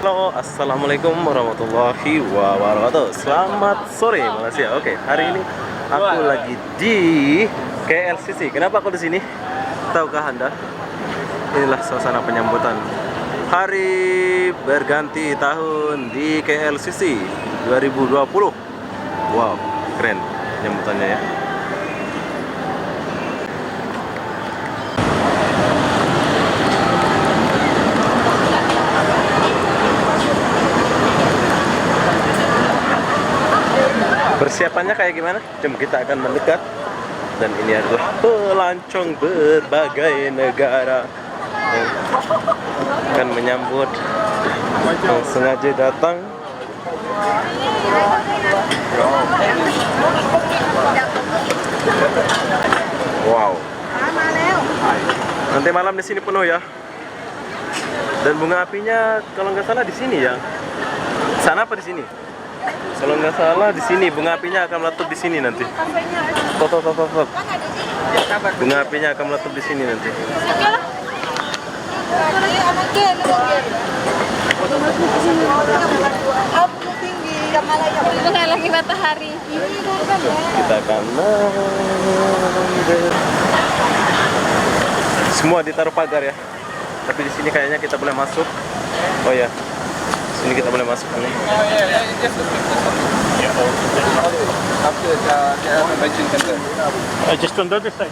Halo, assalamualaikum warahmatullahi wabarakatuh. Selamat sore Malaysia. Oke, hari ini aku lagi di KLCC. Kenapa aku di sini? Tahukah Anda? Inilah suasana penyambutan hari berganti tahun di KLCC 2020. Wow, keren penyambutannya ya. Persiapannya kayak gimana? Jom kita akan mendekat. Dan ini adalah pelancong berbagai negara yang akan menyambut yang sengaja datang. Wow. Nanti malam di sini penuh ya. Dan bunga apinya kalau nggak salah di sini ya. Sana apa di sini? Kalau nggak salah di sini bunga apinya akan meletup di sini nanti. Tot. Bunga apinya akan meletup di sini nanti. Lagi matahari. Kita akan semua ditaruh pagar ya. Tapi di sini kayaknya kita boleh masuk. Oh ya. Sini kita boleh masuk nih. Just on the other side.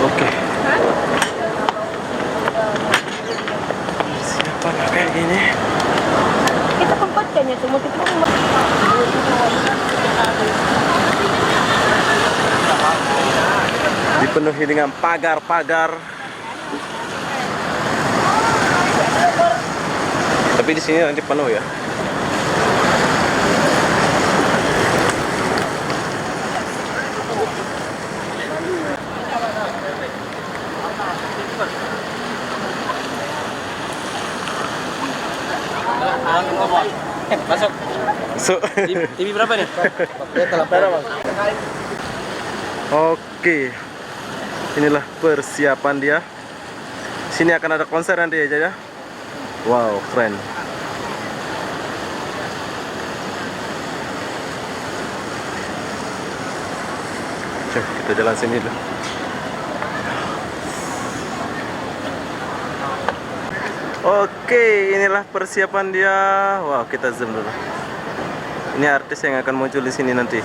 Oke. Siapa kayak gini? Kita tempatkan ya semua kita. Dipenuhi dengan pagar-pagar. Tapi di sini nanti penuh ya. Masuk. So, TV berapa nih? Oke. Inilah persiapan dia. Sini akan ada konser nanti ya. Wow, keren. Coba kita jalan sini dulu. Oke, inilah persiapan dia. Wow, kita zoom dulu. Ini artis yang akan muncul di sini nanti.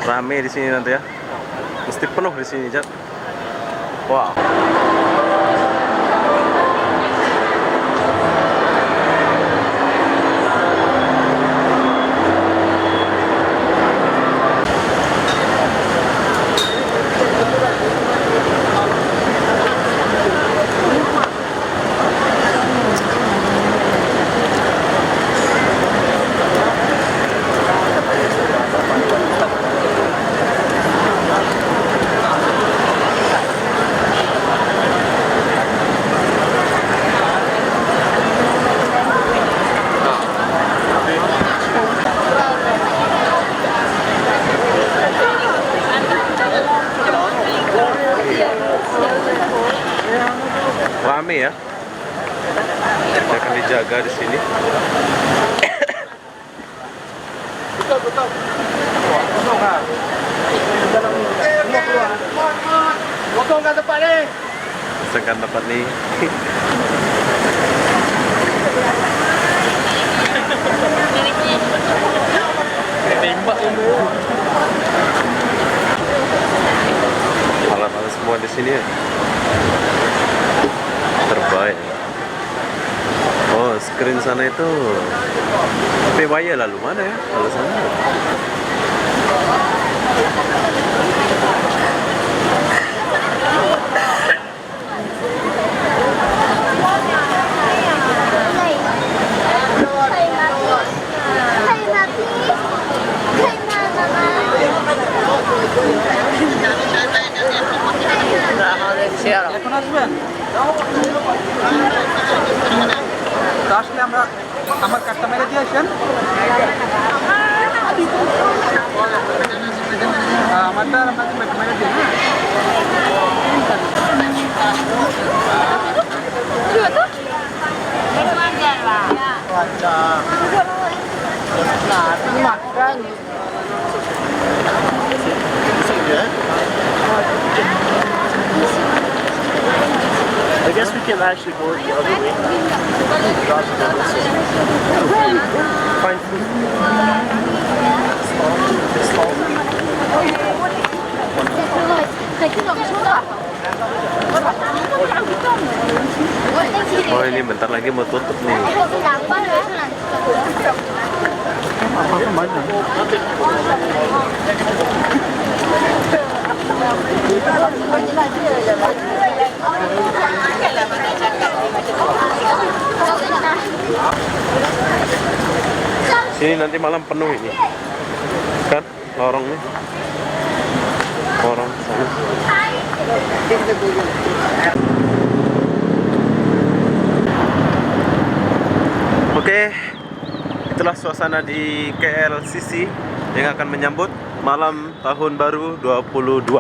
Rame di sini nanti ya. Mesti penuh di sini, Jat. Wow. Rame ya. Kita akan dijaga di sini. Betul. Potong ke depan nih. Sekan tempat nih. Tembak ini. Alat-alat semua di sini ya. Terbaik. Oh, screen sana itu. Tapi wire lalu mana ya? Kalau sana. এখন আসবেন তো আসলে আমরা আমার কার্ডটা মেরে দিয়ে আসেন আমারটা আপনাকে মেরে দিন Nah, ini makan. I guess we can actually board the other way. Find food. Oh ini bentar lagi mau tutup nih. Sini nanti malam penuh ini. Kan lorongnya. Lorong sana. Oke, itulah suasana di KLCC yang akan menyambut malam tahun baru 22.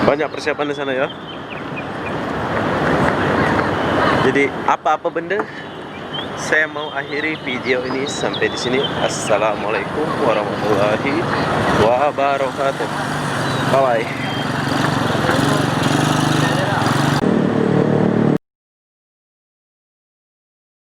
Banyak persiapan di sana ya. Jadi apa-apa benda, saya mau akhiri video ini sampai di sini. Assalamualaikum warahmatullahi wabarakatuh. Bye bye.